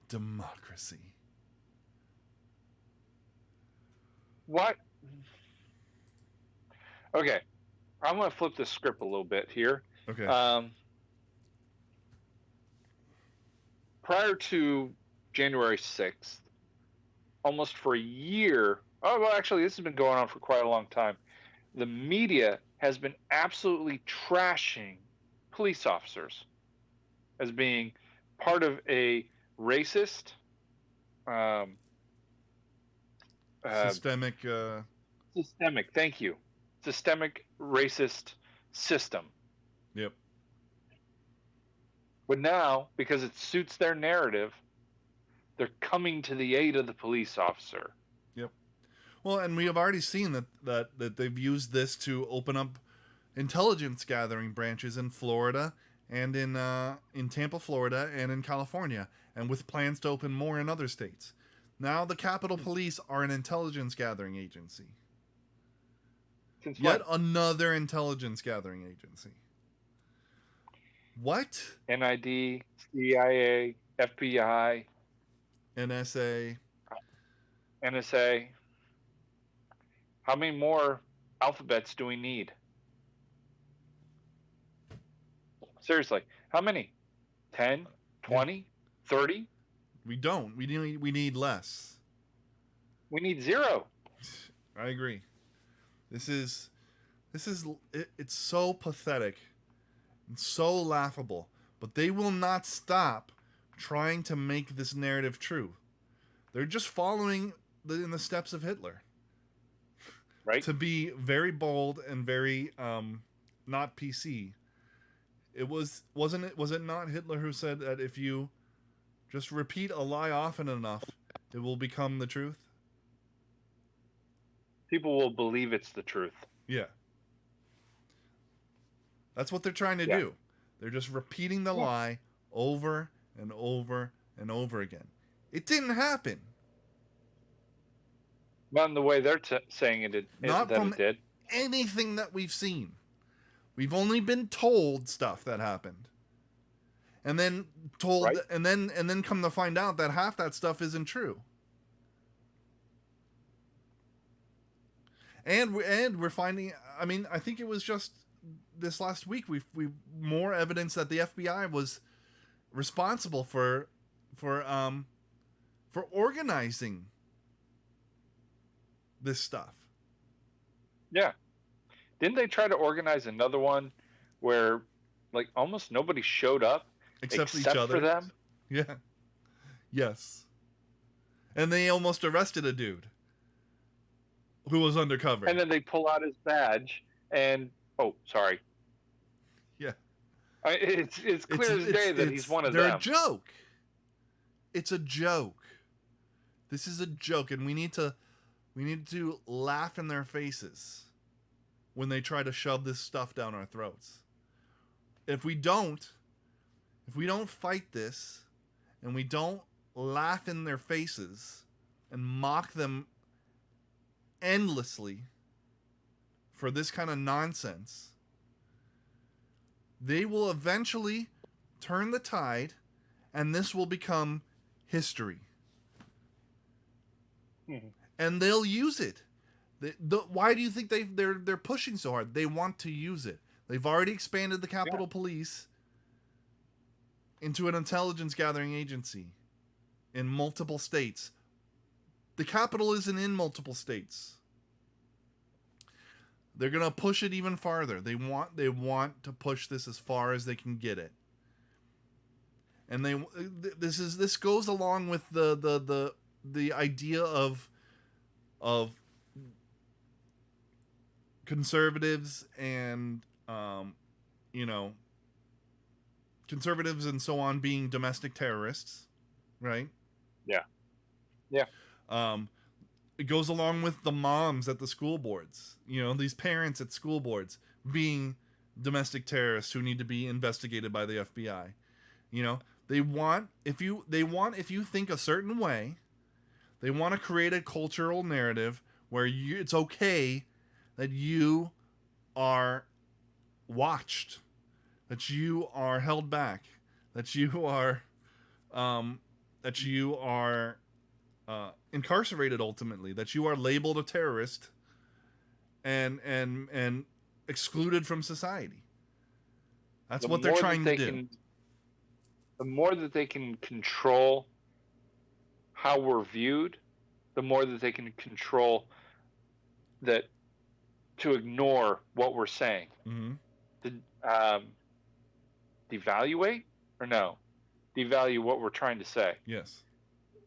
S5: democracy.
S4: What? Okay, I'm going to flip the script a little bit here.
S5: Okay.
S4: Prior to January 6th, almost for a year, oh, well, actually, this has been going on for quite a long time. The media has been absolutely trashing police officers as being part of a racist,
S5: systemic,
S4: thank you, systemic racist system.
S5: Yep.
S4: But now, because it suits their narrative, they're coming to the aid of the police officer.
S5: Yep. Well, and we have already seen that they've used this to open up intelligence gathering branches in Florida and in Tampa, Florida, and in California, and with plans to open more in other states. Now the Capitol Police are an intelligence gathering agency.
S4: Since
S5: Yet
S4: when?
S5: another intelligence gathering agency. What?
S4: NID, CIA, FBI,
S5: NSA.
S4: NSA. How many more alphabets do we need? Seriously, how many? 10, 20, 30?
S5: We don't. We need less.
S4: We need 0.
S5: I agree. It's so pathetic and so laughable, but they will not stop trying to make this narrative true. They're just following in the steps of Hitler.
S4: Right?
S5: To be very bold and very not PC. Was it not Hitler who said that if you just repeat a lie often enough, it will become the truth?
S4: People will believe it's the truth.
S5: Yeah. That's what they're trying to do. They're just repeating the lie over and over and over again. It didn't happen.
S4: Not in the way they're saying it did.
S5: Anything that we've seen. We've only been told stuff that happened. And then and then come to find out that half that stuff isn't true. And we're finding, I mean, I think it was just this last week we more evidence that the FBI was responsible for organizing this stuff.
S4: Yeah. Didn't they try to organize another one where like almost nobody showed up
S5: except each other
S4: for them?
S5: Yeah. Yes. And they almost arrested a dude who was undercover.
S4: And then they pull out his badge and sorry.
S5: Yeah.
S4: It's clear as day that he's one of them.
S5: They're a joke. It's a joke. This is a joke, and we need to laugh in their faces when they try to shove this stuff down our throats. If we don't fight this, and we don't laugh in their faces and mock them endlessly for this kind of nonsense, they will eventually turn the tide, and this will become history.
S4: Mm-hmm.
S5: And they'll use it. Why do you think they're pushing so hard? They want to use it. They've already expanded the Capitol Police into an intelligence gathering agency in multiple states. The Capitol isn't in multiple states. They're gonna push it even farther. They want to push this as far as they can get it. And this goes along with the idea of conservatives and conservatives and so on being domestic terrorists, right?
S4: Yeah. Yeah.
S5: It goes along with the moms at the school boards. You know, these parents at school boards being domestic terrorists who need to be investigated by the FBI. You know, if you think a certain way, they want to create a cultural narrative where it's okay that you are watched, that you are held back, that you are incarcerated ultimately, that you are labeled a terrorist and excluded from society. That's what they're trying to do.
S4: The more that they can control how we're viewed, the more that they can control that to ignore what we're saying.
S5: Mm-hmm.
S4: Devaluate or no? Devalue what we're trying to say.
S5: Yes.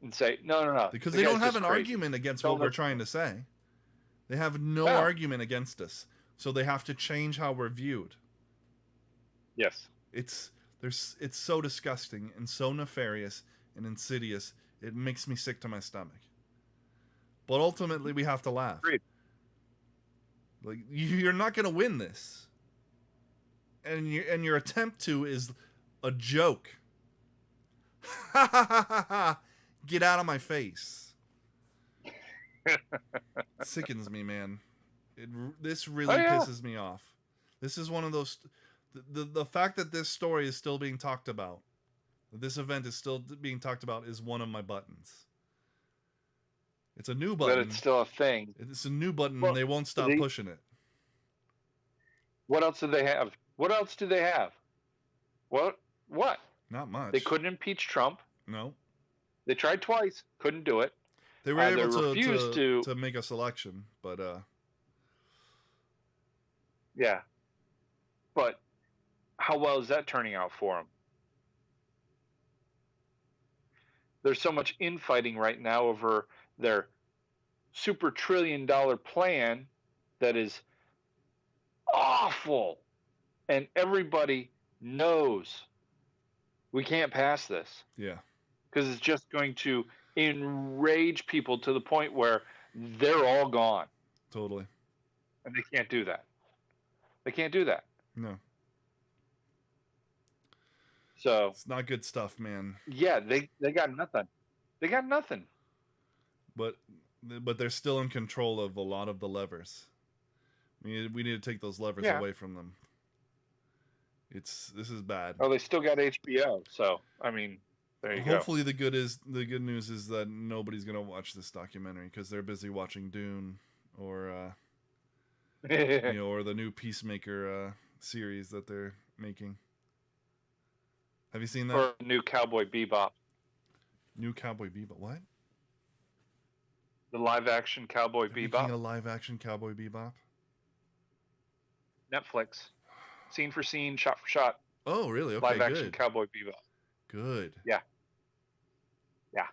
S4: And say, no.
S5: Because they don't have an argument against what we're trying to say. They have no argument against us. So they have to change how we're viewed.
S4: Yes.
S5: It's so disgusting and so nefarious and insidious. It makes me sick to my stomach. But ultimately, we have to laugh.
S4: Agreed.
S5: Like, you're not going to win this. And your attempt to is a joke. Ha ha ha ha ha. Get out of my face. It sickens me, man. This really pisses me off. This is one of those... The fact that this story is still being talked about, this event is still being talked about, is one of my buttons. It's a new button.
S4: But it's still a thing.
S5: It's a new button, and they won't stop pushing it.
S4: What else do they have? What else do they have? What?
S5: Not much.
S4: They couldn't impeach Trump.
S5: No.
S4: They tried twice. Couldn't do it.
S5: They were able to make a selection, but...
S4: Yeah. But how well is that turning out for them? There's so much infighting right now over their super $1 trillion plan that is awful. And everybody knows we can't pass this.
S5: Yeah.
S4: Because it's just going to enrage people to the point where they're all gone.
S5: Totally.
S4: And they can't do that. They can't do that.
S5: No.
S4: So
S5: it's not good stuff, man.
S4: Yeah, they got nothing. They got nothing.
S5: But they're still in control of a lot of the levers. We need to take those levers away from them. This is bad.
S4: Oh, they still got HBO, so I mean, there you go.
S5: Hopefully the good news is that nobody's gonna watch this documentary because they're busy watching Dune or or the new Peacemaker series that they're making. Have you seen that?
S4: Or new Cowboy Bebop.
S5: New Cowboy Bebop. What?
S4: The live-action Cowboy Bebop.
S5: Making a live-action Cowboy Bebop.
S4: Netflix. Scene for scene, shot for shot.
S5: Oh, really? Okay,
S4: live-action Cowboy Bebop.
S5: Good.
S4: Yeah. Yeah.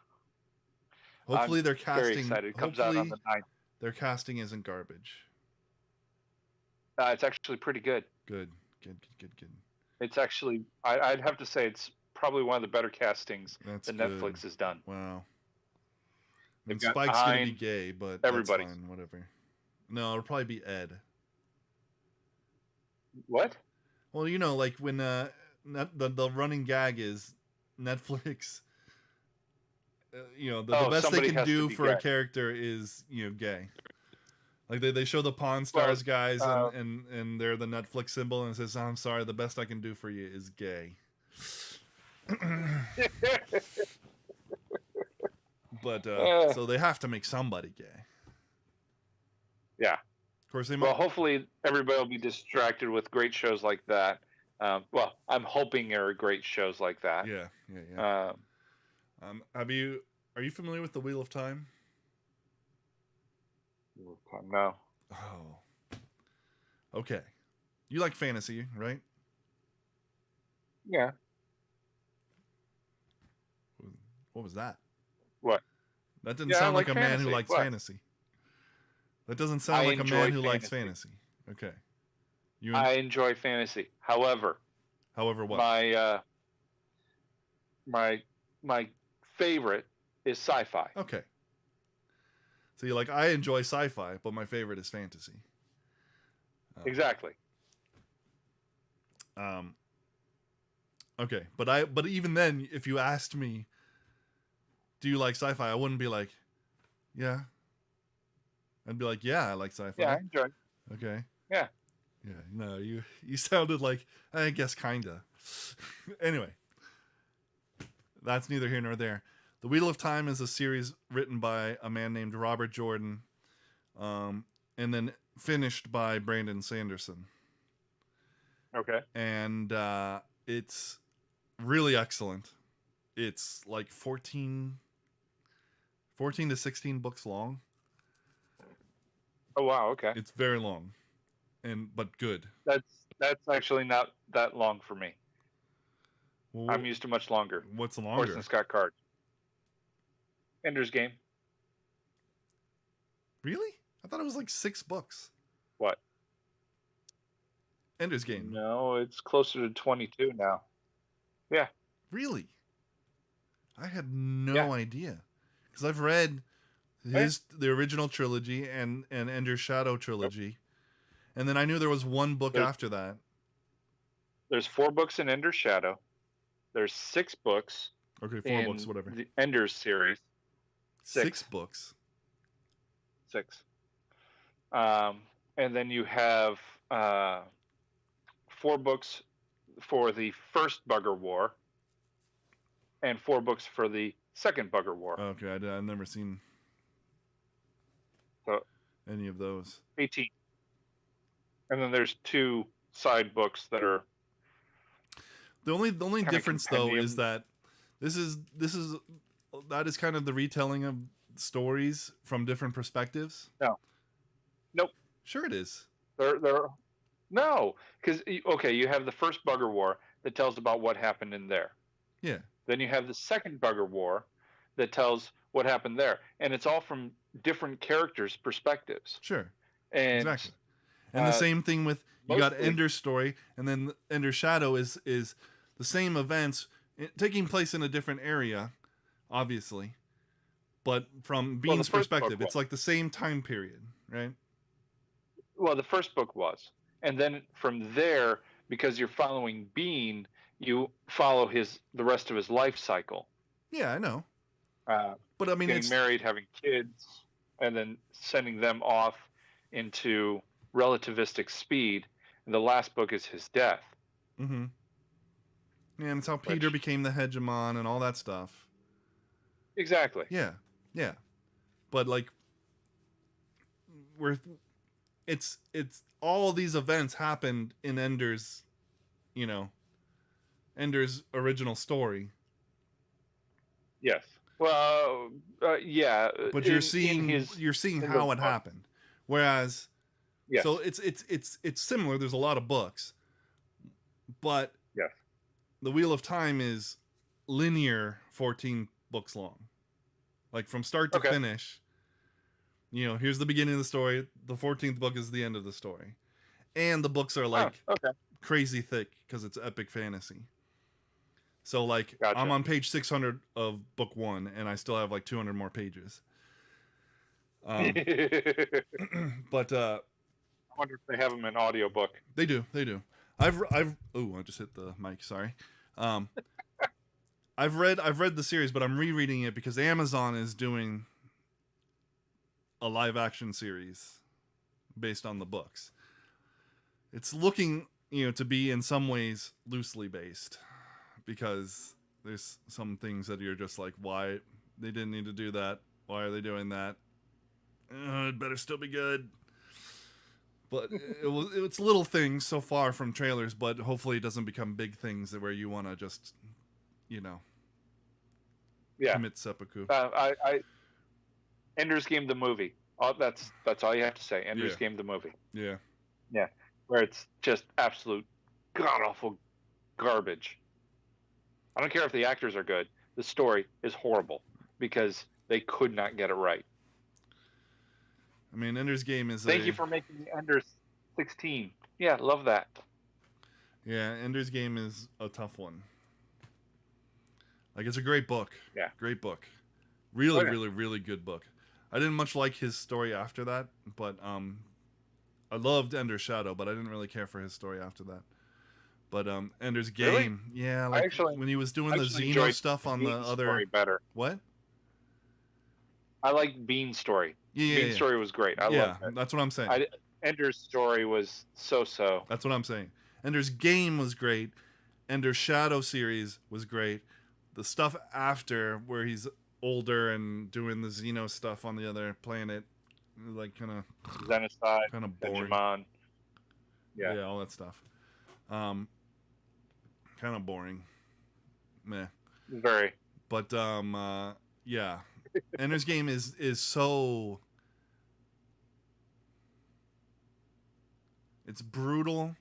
S5: Hopefully they're casting...
S4: Very excited. It comes out on the 9th.
S5: Their casting isn't garbage.
S4: It's actually pretty good.
S5: Good.
S4: It's actually, I'd have to say, it's probably one of the better castings that Netflix has done.
S5: Wow. I mean, Spike's going to be gay, but everybody. That's fine, whatever. No, it'll probably be Ed.
S4: What?
S5: Well, you know, like when the running gag is Netflix, the best they can do for a character is, gay. Like they show the Pawn Stars guys and they're the Netflix symbol and it says, I'm sorry, the best I can do for you is gay. But so they have to make somebody gay.
S4: Yeah.
S5: Of course they
S4: might. Well, hopefully everybody will be distracted with great shows like that. Well, I'm hoping there are great shows like that.
S5: Yeah. Are you familiar with the Wheel of Time?
S4: No.
S5: Oh. Okay. You like fantasy, right?
S4: Yeah.
S5: What was that?
S4: What?
S5: That didn't sound like a man who likes fantasy. That doesn't sound like a man who likes fantasy. Okay.
S4: I enjoy fantasy. However
S5: what?
S4: my favorite is sci-fi.
S5: Okay. So you're like, I enjoy sci-fi, but my favorite is fantasy.
S4: Exactly.
S5: Okay, but even then, if you asked me, do you like sci-fi? I wouldn't be like, yeah. I'd be like, yeah, I like sci-fi.
S4: Yeah, I enjoy it.
S5: Okay.
S4: Yeah.
S5: Yeah. No, you sounded like, I guess kinda. Anyway, that's neither here nor there. The Wheel of Time is a series written by a man named Robert Jordan, and then finished by Brandon Sanderson.
S4: Okay.
S5: And it's really excellent. It's like 14 to 16 books long.
S4: Oh wow, okay.
S5: It's very long, but good.
S4: That's actually not that long for me.
S5: Well,
S4: I'm used to much longer.
S5: What's longer?
S4: Horse and Scott Card. Ender's Game.
S5: Really? I thought it was like 6 books.
S4: What?
S5: Ender's Game.
S4: No, it's closer to 22 now. Yeah.
S5: Really? I had no idea. Because I've read the original trilogy and Ender's Shadow trilogy. And then I knew there was one book after that.
S4: There's 4 books in Ender's Shadow. There's 6 books.
S5: Okay, 4 books, whatever.
S4: The Ender's series.
S5: 6 books.
S4: 6. And then you have 4 books for the first Bugger War, and 4 books for the second Bugger War.
S5: Okay, I've never seen any of those.
S4: 18. And then there's 2 side books that are.
S5: The only difference though is that that is kind of the retelling of stories from different perspectives.
S4: No. Nope.
S5: Sure it is.
S4: No, because okay, you have the first Bugger War that tells about what happened in there.
S5: Yeah.
S4: Then you have the second Bugger War that tells what happened there, and it's all from different characters' perspectives.
S5: Sure.
S4: And
S5: exactly. And the same thing with you got
S4: mostly-
S5: Ender's story, and then Ender's Shadow is the same events taking place in a different area, obviously, but from Bean's
S4: the first book
S5: perspective, it's
S4: was.
S5: like the same time period, right?
S4: Well, the first book was, and then from there, because you're following Bean, you follow the rest of his life cycle.
S5: Yeah, I know.
S4: But
S5: I mean,
S4: getting married, having kids, and then sending them off into relativistic speed. And the last book is his death.
S5: Mm-hmm. Yeah, and it's how Peter became the hegemon and all that stuff.
S4: Exactly.
S5: Yeah. But like, it's all these events happened in Ender's original story.
S4: Yes. Well, yeah.
S5: But you're seeing how it happened. Whereas,
S4: yes.
S5: So it's similar. There's a lot of books, but
S4: yes,
S5: the Wheel of Time is linear, 14 books long, like from start to finish. Here's the beginning of the story. The 14th book is the end of the story, and the books are like crazy thick because it's epic fantasy. So like, gotcha. I'm on page 600 of book 1, and I still have like 200 more pages. But I
S4: wonder if they have them in audiobook.
S5: They do. I just hit the mic. Sorry. I've read the series, but I'm rereading it because Amazon is doing a live action series based on the books. It's looking, to be in some ways loosely based, because there's some things that you're just like, why they didn't need to do that? Why are they doing that? It better still be good. But it's little things so far from trailers, but hopefully it doesn't become big things where you want to just, commit seppuku.
S4: Ender's Game the movie. That's all you have to say. Ender's Game the movie.
S5: Yeah.
S4: Yeah. Where it's just absolute god awful garbage. I don't care if the actors are good. The story is horrible because they could not get it right.
S5: I mean, Ender's Game is.
S4: Thank you for making Ender's 16. Yeah, love that.
S5: Yeah, Ender's Game is a tough one. Like, it's a great book.
S4: Yeah.
S5: Great book. Really,
S4: Oh, yeah.
S5: really, really good book. I didn't much like his story after that, but I loved Ender's Shadow, but I didn't really care for his story after that. But Ender's Game,
S4: Really?
S5: yeah, like
S4: actually-
S5: when he was doing
S4: I
S5: the
S4: actually
S5: Xeno
S4: enjoyed
S5: stuff on the
S4: Bean's
S5: other
S4: story better.
S5: what?
S4: I like Bean's story.
S5: Yeah,
S4: Bean's story was great. I loved it.
S5: that's what I'm saying.
S4: Ender's story was so-so.
S5: That's what I'm saying. Ender's Game was great. Ender's Shadow series was great. The stuff after where he's older and doing the Xeno stuff on the other planet, like kind of
S4: Xenocide,
S5: kind of boring.
S4: Digimon.
S5: Yeah, all that stuff. Kind of boring. Meh.
S4: Very.
S5: But yeah. Ender's Game is so, it's brutal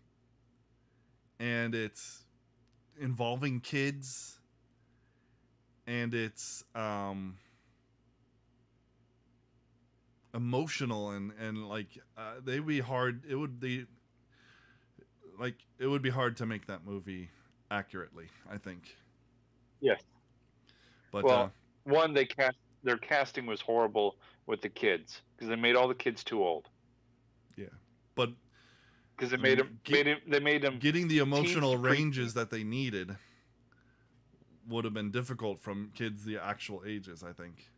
S5: and it's involving kids and it's emotional and like they'd be hard, it would be hard to make that movie accurately, I think.
S4: Yes.
S5: But
S4: well, one, their casting was horrible with the kids because they made all the kids too old.
S5: Yeah, but
S4: because they made them
S5: getting the emotional ranges that they needed would have been difficult from kids the actual ages, I think.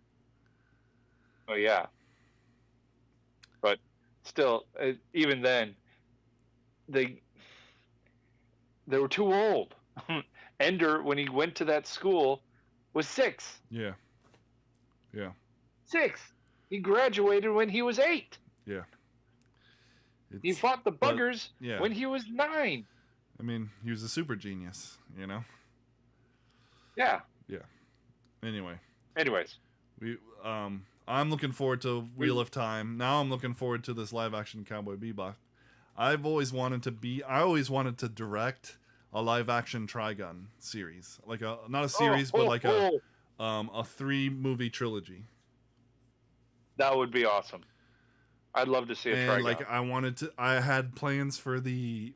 S4: Oh yeah, but still, even then, they were too old. Ender, when he went to that school, was 6.
S5: Yeah.
S4: 6. He graduated when he was 8.
S5: Yeah.
S4: He fought the buggers when he was 9.
S5: I mean, he was a super genius, you know?
S4: Yeah.
S5: Yeah.
S4: Anyways.
S5: I'm looking forward to Wheel of Time. Now I'm looking forward to this live action Cowboy Bebop. I always wanted to direct a live action Trigun series. Like not a series, but like a 3-movie trilogy.
S4: That would be awesome. I'd love to see a Trigun.
S5: Like I had plans for the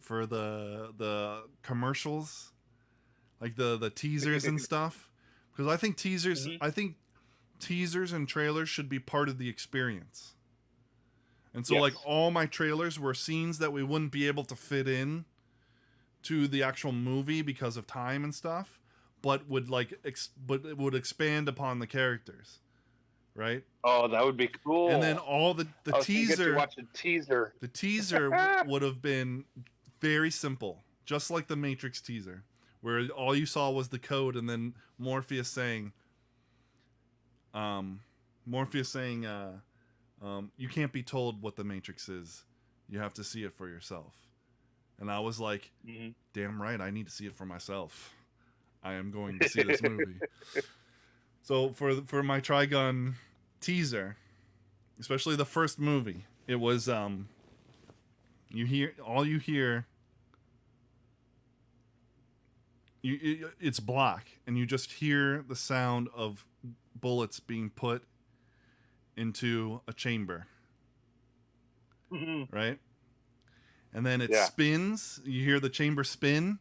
S5: commercials, like the teasers and stuff, because I think teasers and trailers should be part of the experience. And so like all my trailers were scenes that we wouldn't be able to fit in to the actual movie because of time and stuff, but would but it would expand upon the characters. Right?
S4: Oh, that would be cool.
S5: And then all the teaser.
S4: Watch the teaser.
S5: The teaser would have been very simple, just like the Matrix teaser, where all you saw was the code and then Morpheus saying, "You can't be told what the Matrix is. You have to see it for yourself." And I was like, "Damn right, I need to see it for myself. I am going to see this movie." So for my Trigun teaser, especially the first movie, it was it's black and you just hear the sound of bullets being put into a chamber. Right? And then it spins, you hear the chamber spin,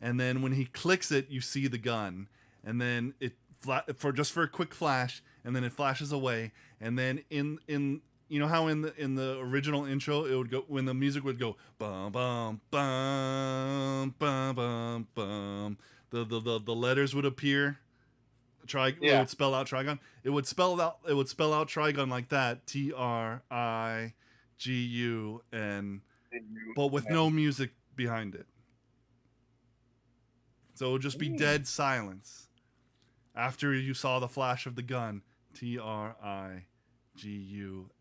S5: and then when he clicks it, you see the gun. And then it for a quick flash, and then it flashes away, and then in you know how in the original intro it would go, when the music would go bum bum bum bum bum bum, the letters would appear. It would spell out Trigun. It would spell out Trigun like that, Trigun, but with no music behind it. So it would just be dead silence. After you saw the flash of the gun, Trigun,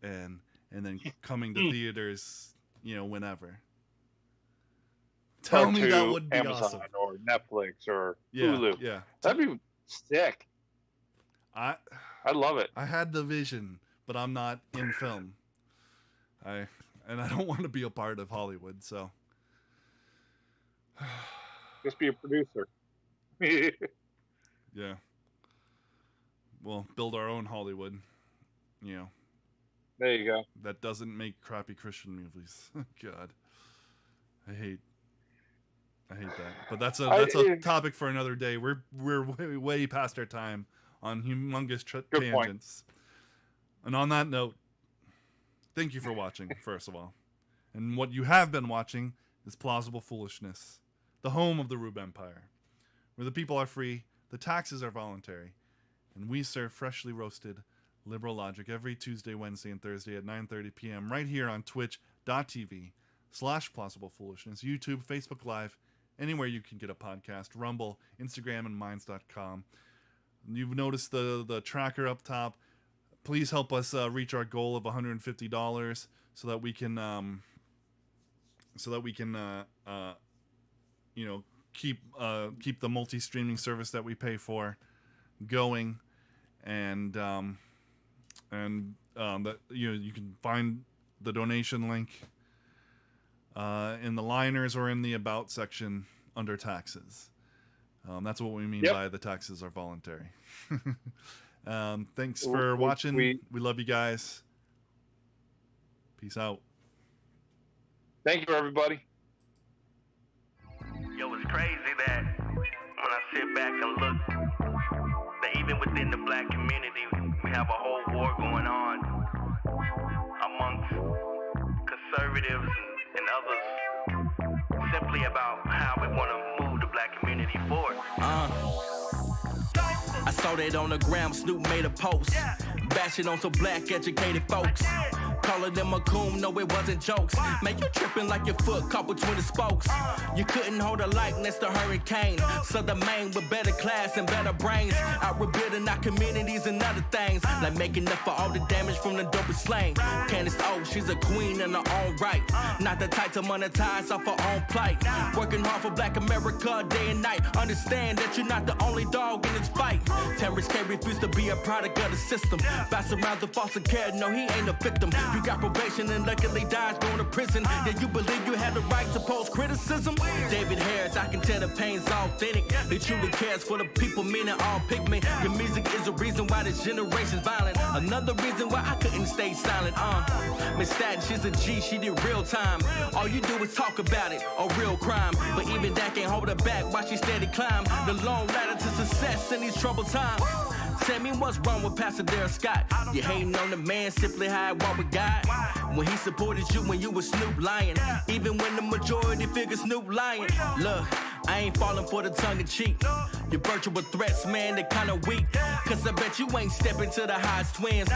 S5: and then coming to theaters, whenever. Tell me that would be
S4: Amazon
S5: awesome.
S4: Or Netflix or Hulu.
S5: Yeah.
S4: That'd be sick.
S5: I
S4: love it.
S5: I had the vision, but I'm not in film. I don't want to be a part of Hollywood, so
S4: just be a producer.
S5: Yeah. We'll build our own Hollywood,
S4: There you go.
S5: that doesn't make crappy Christian movies. God. I hate I hate that. But that's a topic for another day. We're way past our time on humongous tangents. And on that note, thank you for watching, first of all. And what you have been watching is Plausible Foolishness, the home of the Rube Empire, where the people are free, the taxes are voluntary, and we serve freshly roasted liberal logic every Tuesday, Wednesday, and Thursday at 9:30 p.m. right here on twitch.tv/plausiblepoolishness, YouTube, Facebook Live, anywhere you can get a podcast, Rumble, Instagram, and minds.com. You've noticed the tracker up top. Please help us reach our goal of $150 so that we can keep the multi-streaming service that we pay for going, and that you can find the donation link in the liners or in the about section under taxes. That's what we mean by the taxes are voluntary. Thanks for watching. We love you guys. Peace out.
S4: Thank you, everybody.
S3: Yo, it's crazy that when I sit back and look, that even within the black community, we have a whole war going on amongst conservatives and others, simply about how we want to move the black community forward.
S1: I saw that on the gram, Snoop made a post, bashing on some black educated folks, calling them a coon, no it wasn't jokes. Man, you tripping like your foot caught between the spokes. You couldn't hold a light next to hurricane. Southern Maine with better class and better brains, out rebuilding our communities and other things, like making up for all the damage from the dopest slang. Candace O, she's a queen in her own right, not the type to monetize off her own plight, working hard for black America day and night. Understand that you're not the only dog in this fight. Terrence K refused to be a product of the system, bounce around the foster care, no he ain't a victim. You got probation and luckily dies going to prison. Yeah, you believe you had the right to post criticism? David Harris, I can tell the pain's authentic. He truly cares for the people, meaning all pigment. Your music is the reason why this generation's violent. Another reason why I couldn't stay silent. Miss Staten, she's a G, she did real time. All you do is talk about it, a real crime. But even that can't hold her back while she steady climb the long ladder to success in these troubled times. Sammy, what's wrong with Pastor Darrell Scott? You hating on the man, simply how I walk with God. When he supported you when you was Snoop lying, even when the majority figure Snoop lying. Look, I ain't falling for the tongue in cheek. Your virtual threats, man, they kinda weak. Cause I bet you ain't stepping to the Hodge twins.